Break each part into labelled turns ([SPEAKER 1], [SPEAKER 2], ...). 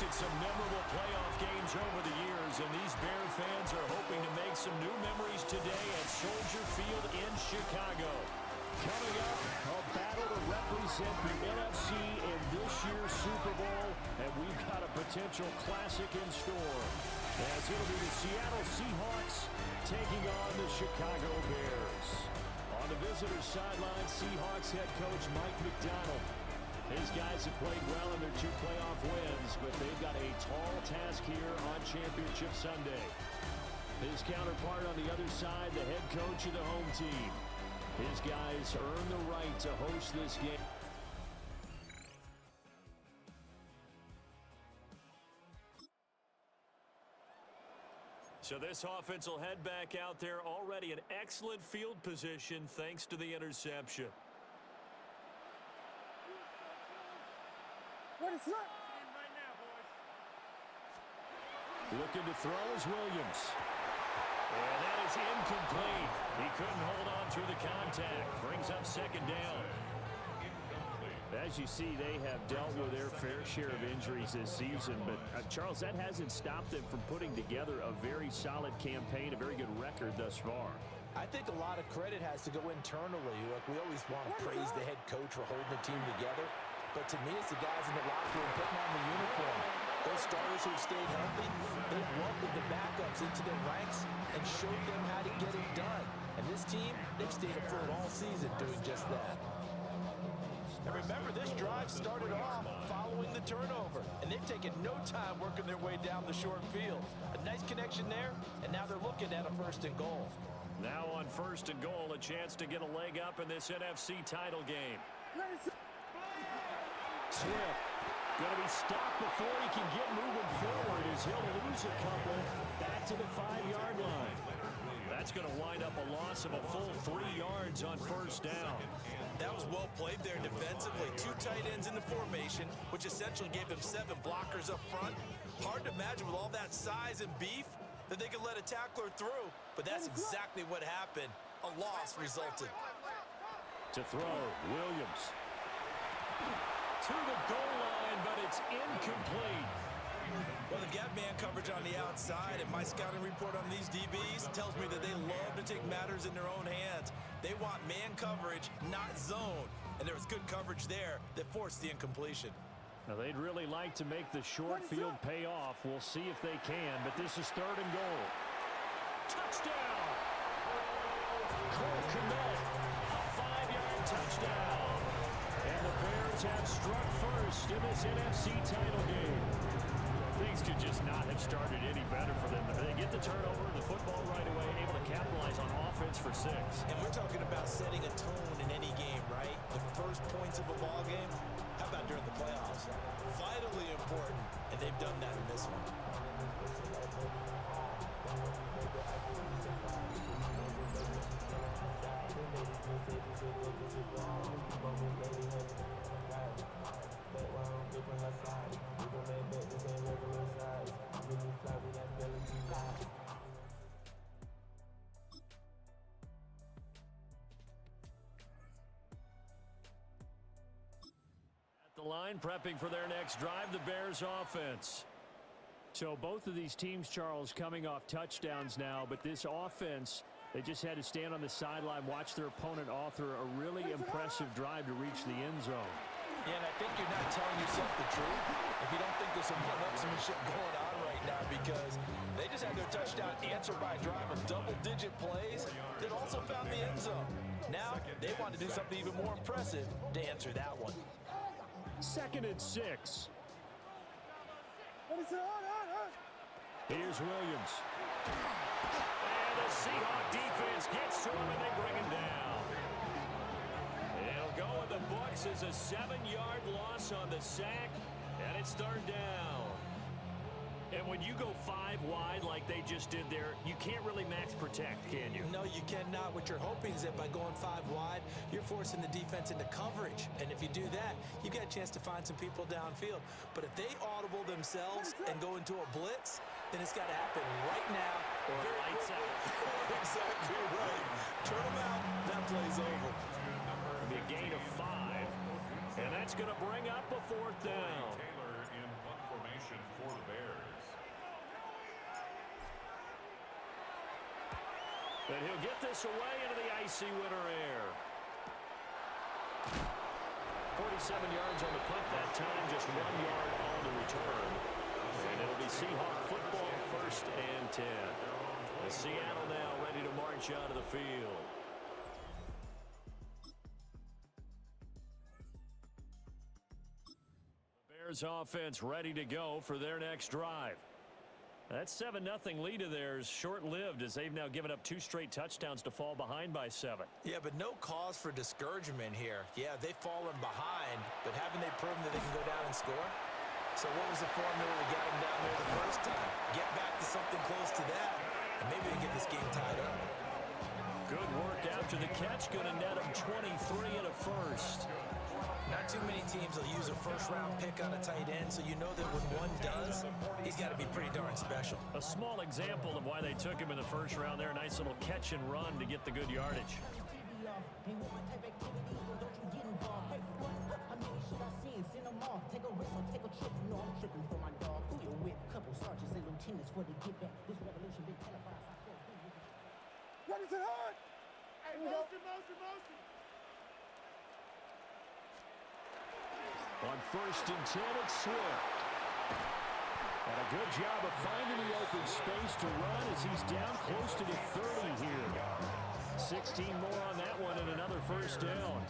[SPEAKER 1] played some memorable playoff games over the years, and these Bear fans are hoping to make some new memories today at Soldier Field in Chicago. Coming up, a battle to represent the NFC in this year's Super Bowl, and we've got a potential classic in store, as it'll be the Seattle Seahawks taking on the Chicago Bears. On the visitor's sideline, Seahawks head coach Mike McDonald. His guys have played well in their 2 playoff wins, but they've got a tall task here on Championship Sunday. His counterpart on the other side, the head coach of the home team. His guys earn the right to host this game. So this offense will head back out there, already in excellent field position thanks to the interception.
[SPEAKER 2] What is that?
[SPEAKER 1] Looking to throw is Williams. And that is incomplete. He couldn't hold on through the contact. Brings up second down.
[SPEAKER 3] As you see, they have dealt with their fair share of injuries this season. But, Charles, that hasn't stopped them from putting together a very solid campaign, a very good record thus far.
[SPEAKER 4] I think a lot of credit has to go internally. Look, we always want to praise the head coach for holding the team together. But to me, it's the guys in the locker room putting on the uniform. Those starters who have stayed healthy, they've welcomed the backups into their ranks and showed them how to get it done. And this team, they've stayed afloat all season doing just that. And remember, this drive started off following the turnover. And they've taken no time working their way down the short field. A nice connection there, and now they're looking at a 1st and goal.
[SPEAKER 1] Now on 1st and goal, a chance to get a leg up in this NFC title game. Swift going to be stopped before he can get moving forward as he'll lose a couple back to the 5-yard line. That's going to wind up a loss of a full 3 yards on 1st down.
[SPEAKER 5] That was well played there defensively. 2 tight ends in the formation, which essentially gave them 7 blockers up front. Hard to imagine with all that size and beef that they could let a tackler through, but that's exactly what happened. A loss resulted.
[SPEAKER 1] To throw, Williams. To the goal line, but it's incomplete.
[SPEAKER 5] Well, they've got man coverage on the outside, and my scouting report on these DBs tells me that they love to take matters in their own hands. They want man coverage, not zone. And there was good coverage there that forced the incompletion.
[SPEAKER 1] Now, they'd really like to make the short field pay off. We'll see if they can, but this is 3rd and goal. Touchdown! Cole Kmet, a 5-yard touchdown. And the Bears have struck first in this NFC title game. Things could just not have started any better for them. They get the turnover, the football right away, able to capitalize on offense for 6.
[SPEAKER 5] And we're talking about setting a tone in any game, right? The first points of a ball game. How about during the playoffs? Vitally important, and they've done that in this one.
[SPEAKER 1] At the line, prepping for their next drive, the Bears offense.
[SPEAKER 3] So both of these teams, Charles, coming off touchdowns now, but this offense, they just had to stand on the sideline, watch their opponent author a really impressive drive to reach the end zone.
[SPEAKER 4] Yeah, and I think you're not telling yourself the truth if you don't think there's some one-upsmanship going on right now, because they just had their touchdown answered by a drive of double-digit plays that also found the end zone. Now they want to do something even more impressive to answer that one.
[SPEAKER 3] 2nd and 6.
[SPEAKER 1] Here's Williams. And the Seahawks defense gets to him, and they bring him down. It'll go in the books as a 7-yard loss on the sack, and it's 3rd down. And when you go 5 wide like they just did there, you can't really max protect, can you?
[SPEAKER 5] No, you cannot. What you're hoping is that by going 5 wide, you're forcing the defense into coverage. And if you do that, you get a chance to find some people downfield. But if they audible themselves and go into a blitz, then it's got to happen right now.
[SPEAKER 1] Or lights out.
[SPEAKER 5] Exactly right. Turn them out. That play's over.
[SPEAKER 1] It'll be a gain of 5. And that's going to bring up a 4th down.
[SPEAKER 2] formation for the Bears.
[SPEAKER 1] And he'll get this away into the icy winter air. 47 yards on the punt that time, just 1 yard on the return. And it'll be Seahawk football, 1st and 10. And Seattle now ready to march out of the field. The Bears offense ready to go for their next drive. That 7-0 lead of theirs short-lived as they've now given up 2 straight touchdowns to fall behind by 7.
[SPEAKER 4] Yeah, but no cause for discouragement here. Yeah, they've fallen behind, but haven't they proven that they can go down and score? So what was the formula to get them down there the first time? Get back to something close to that, and maybe they get this game tied up.
[SPEAKER 1] Good work after the catch. Going to net them 23 and a first.
[SPEAKER 4] Not too many teams will use a first-round pick on a tight end, so you know that when one does, he's got to be pretty darn special.
[SPEAKER 1] A small example of why they took him in the first round there. Nice little catch and run to get the good yardage.
[SPEAKER 6] What is it hard? Hey, motion.
[SPEAKER 1] On 1st and 10, it's Swift. And a good job of finding the open space to run as he's down close to the 30 here. 16 more on that one and another first down.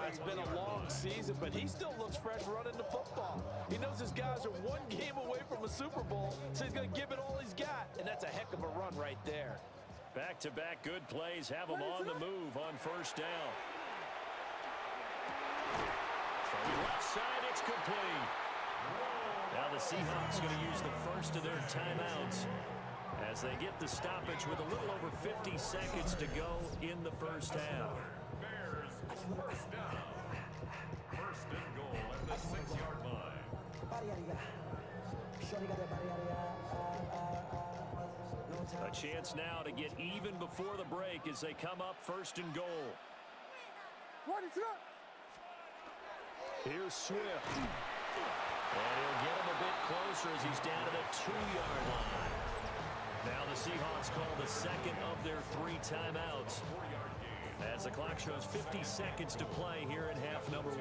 [SPEAKER 4] It's been a long season, but he still looks fresh running the football. He knows his guys are 1 game away from a Super Bowl, so he's going to give it all he's got, and that's a heck of a run right there.
[SPEAKER 1] Back-to-back good plays have him on the move on first down. From the left side, it's complete. Now the Seahawks going to use the first of their timeouts as they get the stoppage with a little over 50 seconds to go in the first half.
[SPEAKER 2] Bears first down. 1st and goal at the 6-yard line.
[SPEAKER 1] A chance now to get even before the break as they come up 1st and goal. Here's Swift. And he'll get him a bit closer as he's down to the 2-yard line. Now the Seahawks call the second of their 3 timeouts as the clock shows 50 seconds to play here in half number 1.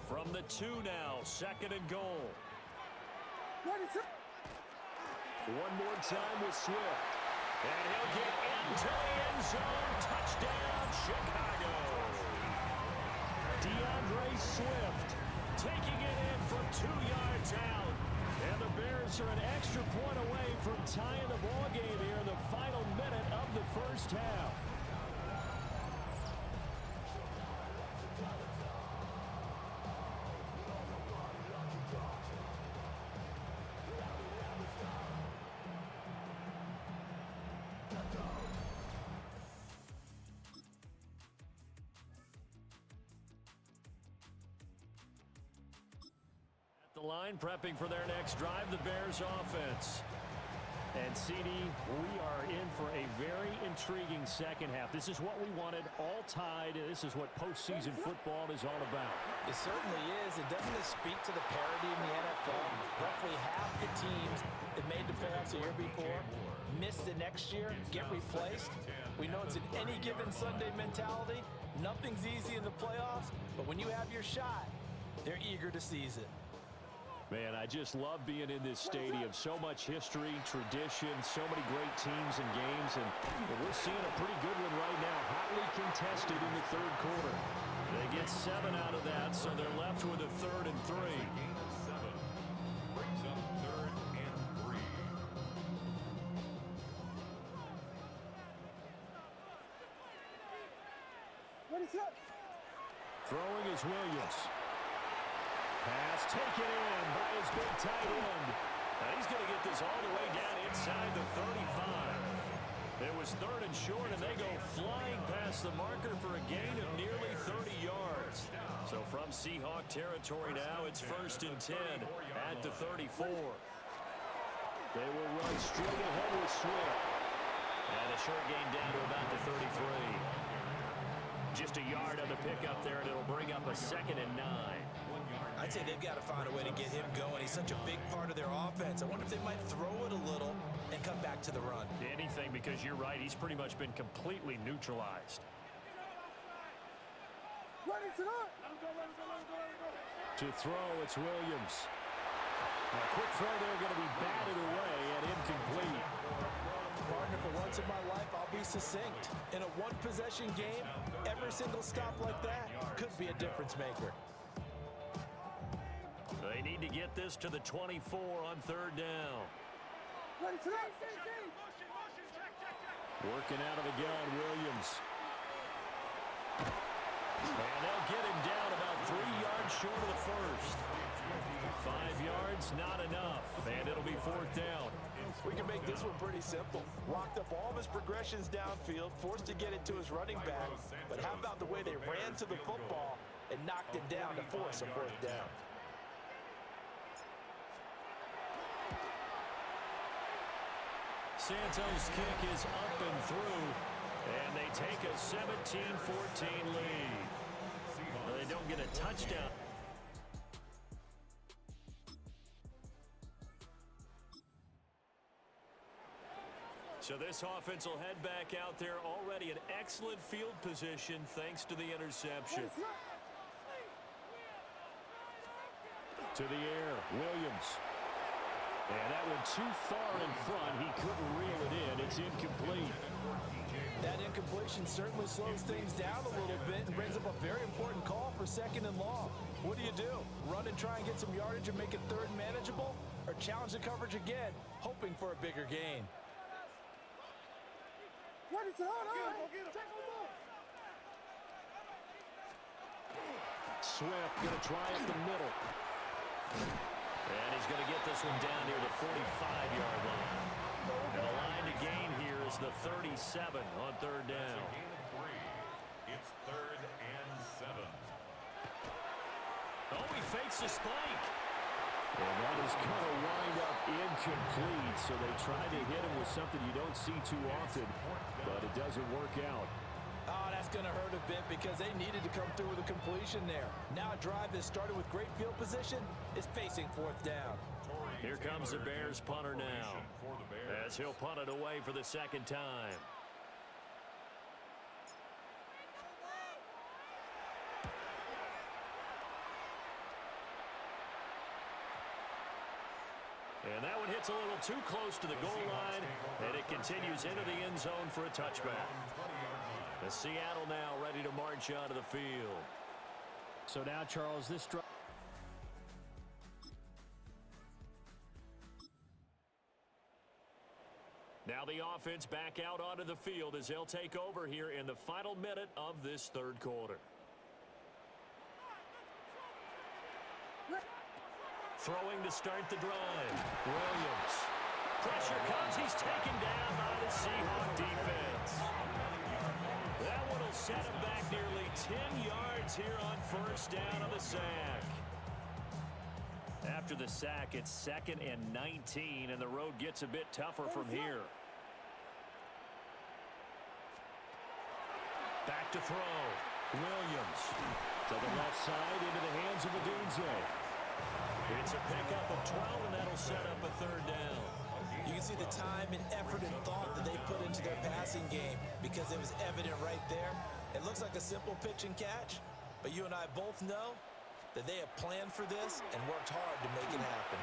[SPEAKER 1] From the 2 now, 2nd and goal. One more time with Swift. And he'll get into the end zone. Touchdown, Chicago. DeAndre Swift taking it in from 2 yards out. And the Bears are an extra point away from tying the ball game here in the final minute of the first half. The line prepping for their next drive, the Bears offense. And CD, we are in for a very intriguing second half. This is what we wanted, all tied. This is what postseason football is all about.
[SPEAKER 4] It certainly is. It doesn't speak to the parity in the NFL. Roughly half the teams that made the playoffs the year before miss the next year, get replaced. We know it's an any given Sunday mentality. Nothing's easy in the playoffs, but when you have your shot, they're eager to seize it.
[SPEAKER 1] Man, I just love being in this stadium. So much history, tradition, so many great teams and games, and we're seeing a pretty good one right now, hotly contested in the 3rd quarter. They get 7 out of that, so they're left with a 3rd and 3.
[SPEAKER 2] Brings up 3rd and 3.
[SPEAKER 1] Throwing is Williams. Pass taken in by his big tight end. Now he's going to get this all the way down inside the 35. It was 3rd and short, and they go flying past the marker for a gain of nearly 30 yards. So from Seahawk territory now, it's 1st and 10 at the 34.
[SPEAKER 3] They will run straight ahead with Swift.
[SPEAKER 1] And a short gain down to about the 33. Just a yard on the pickup there, and it'll bring up a 2nd and 9.
[SPEAKER 5] I'd say they've got to find a way to get him going. He's such a big part of their offense. I wonder if they might throw it a little and come back to the run.
[SPEAKER 1] Anything, because you're right. He's pretty much been completely neutralized.
[SPEAKER 3] To throw, it's Williams.
[SPEAKER 1] A quick throw there, going to be batted away and incomplete.
[SPEAKER 4] Partner, for once in my life, I'll be succinct. In a one-possession game, every single stop like that could be a difference maker.
[SPEAKER 1] They need to get this to the 24 on 3rd down.
[SPEAKER 3] Working out of the gun, Williams.
[SPEAKER 1] And they'll get him down about 3 yards short of the first. 5 yards, not enough, and it'll be 4th down.
[SPEAKER 4] We can make this one pretty simple. Locked up all of his progressions downfield, forced to get it to his running back. But how about the way they ran to the football and knocked him down to force a 4th down?
[SPEAKER 1] Santos' kick is up and through, and they take a 17-14 lead. They don't get a touchdown. So this offense will head back out there, already in excellent field position thanks to the interception.
[SPEAKER 3] To the air, Williams. And that one too far in front. He couldn't reel it in. It's incomplete.
[SPEAKER 4] That incompletion certainly slows things down a little bit and brings up a very important call for 2nd and long. What do? Run and try and get some yardage and make it 3rd manageable? Or challenge the coverage again, hoping for a bigger gain?
[SPEAKER 3] Swift going to try up the middle.
[SPEAKER 1] And he's going to get this one down near the 45-yard line. And the line to gain here is the 37 on 3rd down.
[SPEAKER 2] It's 3rd and 7.
[SPEAKER 1] Oh, he fakes the spike.
[SPEAKER 3] And that is going to wind up incomplete. So they try to hit him with something you don't see too often, but it doesn't work out.
[SPEAKER 4] Oh, that's going to hurt a bit because they needed to come through with a completion there. Now a drive that started with great field position is facing 4th down.
[SPEAKER 1] Here comes the Bears punter now, as he'll punt it away for the 2nd time. And that one hits a little too close to the goal line, and it continues into the end zone for a touchback. The Seattle now ready to march onto the field.
[SPEAKER 3] So now, Charles, this drive.
[SPEAKER 1] Now the offense back out onto the field as they'll take over here in the final minute of this 3rd quarter. Throwing to start the drive. Williams. Pressure comes. He's taken down by the Seahawks defense. That one will set him back nearly 10 yards here on 1st down on the sack. After the sack, it's 2nd and 19, and the road gets a bit tougher from here. Back to throw. Williams.
[SPEAKER 3] To the left side, into the hands of Odunze.
[SPEAKER 1] It's a pickup of 12, and that'll set up a 3rd down.
[SPEAKER 5] You can see the time and effort and thought that they put into their passing game because it was evident right there. It looks like a simple pitch and catch, but you and I both know that they have planned for this and worked hard to make it happen.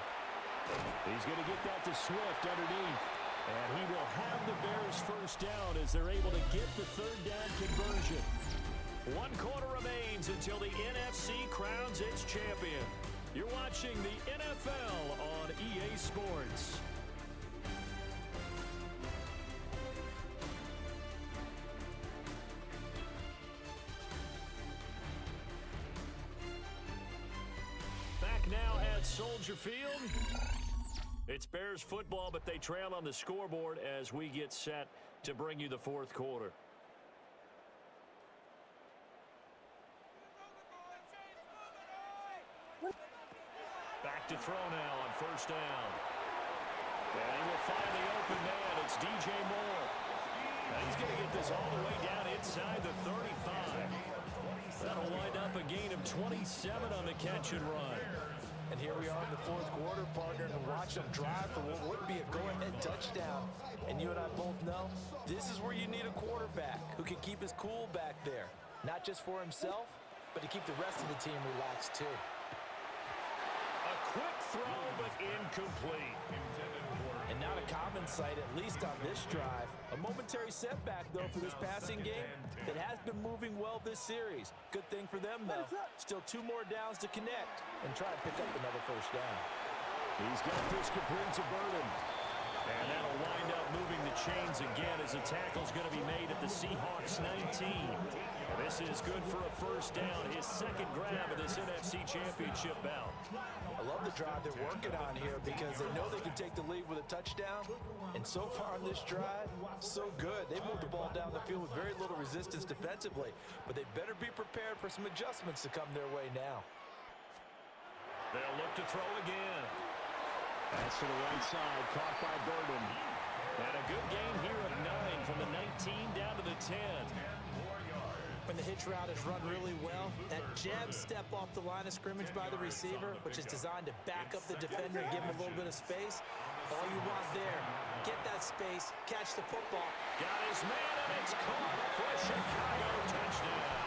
[SPEAKER 3] He's going to get that to Swift underneath. And he will have the Bears 1st down as they're able to get the 3rd down conversion.
[SPEAKER 1] 1 quarter remains until the NFC crowns its champion. You're watching the NFL on EA Sports. Back now at Soldier Field. It's Bears football, but they trail on the scoreboard as we get set to bring you the 4th quarter. Back to throw now on 1st down. And he will find the open man. It's DJ Moore. And he's going to get this all the way down inside the 35. That'll wind up a gain of 27 on the catch and run.
[SPEAKER 4] And here we are in the fourth quarter, partner, and watch them drive for what would be a go-ahead touchdown. And you and I both know this is where you need a quarterback who can keep his cool back there. Not just for himself, but to keep the rest of the team relaxed too.
[SPEAKER 1] A quick throw, but incomplete.
[SPEAKER 4] And not a common sight, at least on this drive. A momentary setback, though, for this passing game that has been moving well this series. Good thing for them, though. Still 2 more downs to connect and try to pick up another first down.
[SPEAKER 1] He's got this complete to Burden. And that'll wind up moving the chains again as the tackle's going to be made at the Seahawks 19. And this is good for a first down, his second grab of this NFC Championship bout.
[SPEAKER 4] I love the drive they're working on here because they know they can take the lead with a touchdown. And so far on this drive, so good. They moved the ball down the field with very little resistance defensively. But they better be prepared for some adjustments to come their way now.
[SPEAKER 1] They'll look to throw again.
[SPEAKER 3] Pass to the right side, caught by Burden.
[SPEAKER 1] And a good gain here of 9 from the 19 down to the 10.
[SPEAKER 7] When the hitch route is run really well, that jab step off the line of scrimmage by the receiver, which is designed to back up the defender and give him a little bit of space, all you want there, get that space, catch the football.
[SPEAKER 1] Got his man, and it's caught for a Chicago touchdown.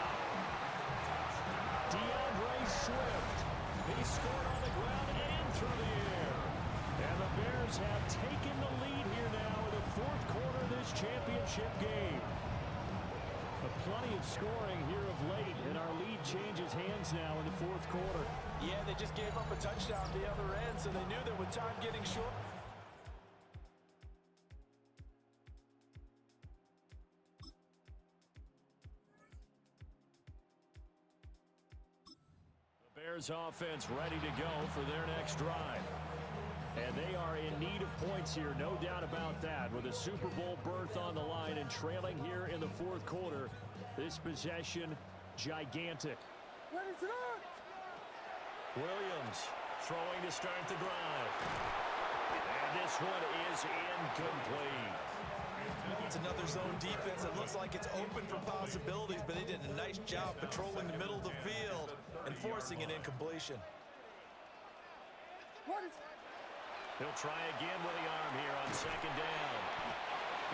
[SPEAKER 1] DeAndre Swift. He scored on the ground and through the air. And the Bears have taken the lead here now in the fourth quarter of this championship game. Plenty of scoring here of late, and our lead changes hands now in the fourth quarter.
[SPEAKER 4] Yeah, they just gave up a touchdown at the other end, so they knew that with time getting short.
[SPEAKER 1] The Bears offense ready to go for their next drive. And they are in need of points here, no doubt about that. With a Super Bowl berth on the line and trailing here in the fourth quarter, this possession, gigantic. Williams throwing to start the drive. And this one is incomplete.
[SPEAKER 5] It's another zone defense that looks like it's open for possibilities, but they did a nice job patrolling the middle of the field and forcing an incompletion.
[SPEAKER 1] He'll try again with the arm here on second down.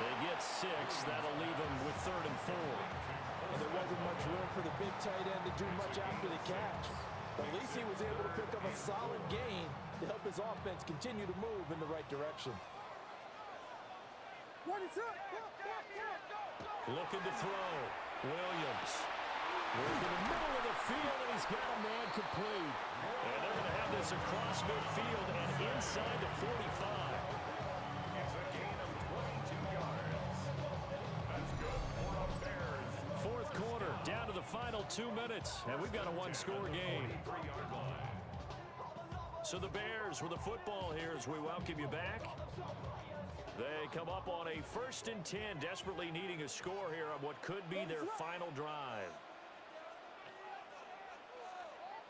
[SPEAKER 1] They get 6. That'll leave them with 3rd and 4.
[SPEAKER 4] And there wasn't much room for the big tight end to do much after the catch. But at least he was able to pick up a solid gain to help his offense continue to move in the right direction.
[SPEAKER 1] Looking to throw. Williams. Working the middle of the field, and he's got a man complete. And they're going to have this across midfield and inside the 45.
[SPEAKER 2] It's a gain of 22 yards. That's good for the Bears.
[SPEAKER 1] Fourth quarter, down to the final 2 minutes, and we've got a 1-score game.
[SPEAKER 2] 3-yard line.
[SPEAKER 1] So the Bears with the football here as we welcome you back. They come up on a 1st and 10, desperately needing a score here on what could be their final drive.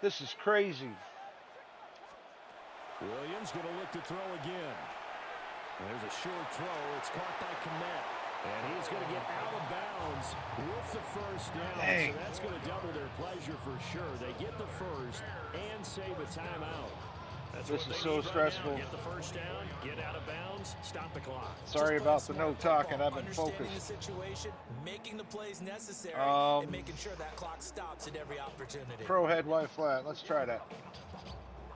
[SPEAKER 8] This is crazy.
[SPEAKER 1] Williams going to look to throw again. There's a short throw. It's caught by Kmet. And he's going to get out of bounds with the first down.
[SPEAKER 8] Dang.
[SPEAKER 1] So that's going to double their pleasure for sure. They get the first and save a timeout. That's
[SPEAKER 8] This
[SPEAKER 1] what
[SPEAKER 8] is
[SPEAKER 1] they
[SPEAKER 8] so
[SPEAKER 1] need right
[SPEAKER 8] stressful.
[SPEAKER 1] now. Get the first down, get out of bounds, stop the clock.
[SPEAKER 8] Sorry
[SPEAKER 4] Just
[SPEAKER 8] about
[SPEAKER 4] play
[SPEAKER 8] the no
[SPEAKER 4] smart
[SPEAKER 8] talking.
[SPEAKER 4] football,
[SPEAKER 8] I've been
[SPEAKER 4] understanding
[SPEAKER 8] focused.
[SPEAKER 4] the situation, making the plays necessary, and making sure that clock stops at every opportunity.
[SPEAKER 8] Pro head, Y flat. Let's try that.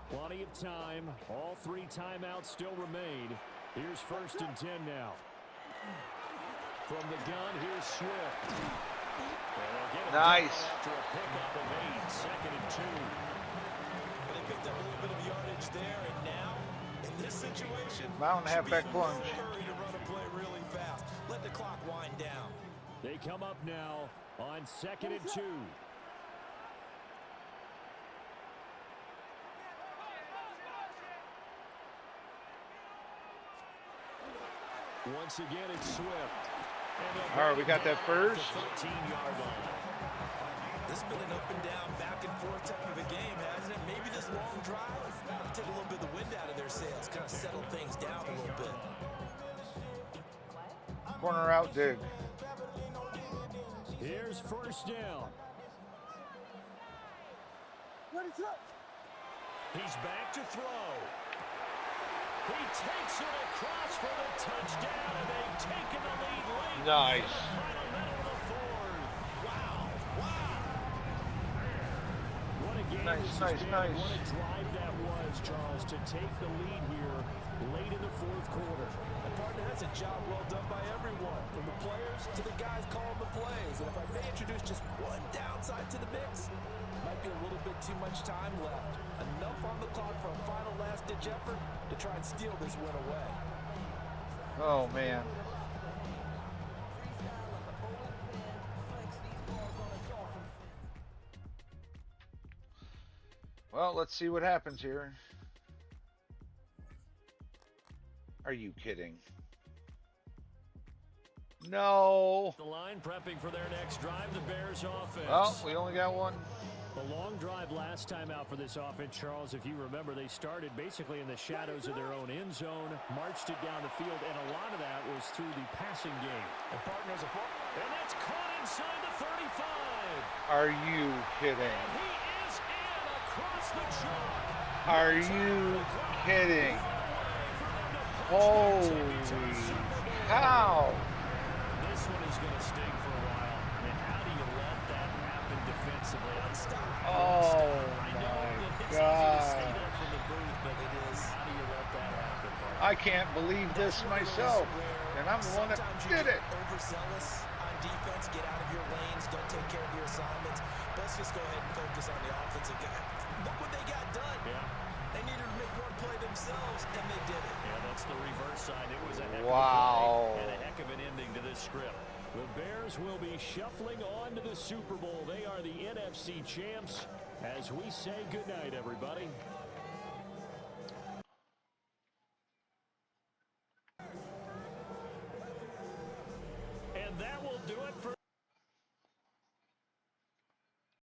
[SPEAKER 1] Plenty of time. All 3 timeouts still remain. Here's 1st and 10 now. From the gun, here's Swift.
[SPEAKER 8] Nice.
[SPEAKER 1] After a pickup of 8, 2nd and 2.
[SPEAKER 5] They picked up a little bit of yardage there, and now, in this situation,
[SPEAKER 8] Mountain
[SPEAKER 5] should be
[SPEAKER 8] halfback
[SPEAKER 5] in no
[SPEAKER 8] plunge.
[SPEAKER 5] hurry to run a play really fast. Let the clock wind down.
[SPEAKER 1] They come up now on 2nd and 2. Once again, it's Swift.
[SPEAKER 8] All right, we got that first.
[SPEAKER 1] 13-yard line.
[SPEAKER 5] This has been an up and down, back and forth type of a game, hasn't it? Maybe this long drive will take a little bit of the wind out of their sails, kind of settle things down a little bit.
[SPEAKER 8] Corner out dig.
[SPEAKER 1] Here's first down.
[SPEAKER 6] Ready, set.
[SPEAKER 1] He's back to throw. He takes it across for the touchdown, and they've taken the lead late.
[SPEAKER 8] Nice.
[SPEAKER 1] Final minute of the fourth. Wow. Wow. What a game this has been.
[SPEAKER 8] Nice.
[SPEAKER 1] What a drive that was, Charles, to take the lead here late in the fourth quarter.
[SPEAKER 4] And partner, that's a job well done by everyone, from the players to the guys calling the plays. And if I may introduce just one downside to the mix, might be a little bit too much time left. Enough on the clock for a final last-ditch effort to try and steal this win away.
[SPEAKER 8] Oh, man. Well, let's see what happens here. Are you kidding? No.
[SPEAKER 1] The line prepping for their next drive, the Bears offense.
[SPEAKER 8] Well, we only got one.
[SPEAKER 1] The long drive last time out for this offense, Charles, if you remember, they started basically in the shadows of their own end zone, marched it down the field, and a lot of that was through the passing game.
[SPEAKER 4] And partners are
[SPEAKER 1] And that's caught inside the 35.
[SPEAKER 8] Are you kidding?
[SPEAKER 1] And he is in across the chalk.
[SPEAKER 8] Are you kidding? Holy cow.
[SPEAKER 1] This one is going to sting for a while. I mean, how do you let that happen defensively?
[SPEAKER 8] Oh, my God.
[SPEAKER 1] From the booth, but it is. How do you let that happen?
[SPEAKER 8] I can't believe this myself. And I'm the one that did it.
[SPEAKER 4] Overzealous on defense, get out of your lanes, don't take care of your assignments. Let's just go ahead and focus on the offensive guy. Look what they got done.
[SPEAKER 1] Yeah.
[SPEAKER 4] They needed to make one play themselves, and they did it.
[SPEAKER 1] Yeah, that's the reverse side. It was a heck of a
[SPEAKER 8] Wow.
[SPEAKER 1] play and a heck of an ending to this script. The Bears will be shuffling on to the Super Bowl. They are the NFC champs as we say goodnight, everybody.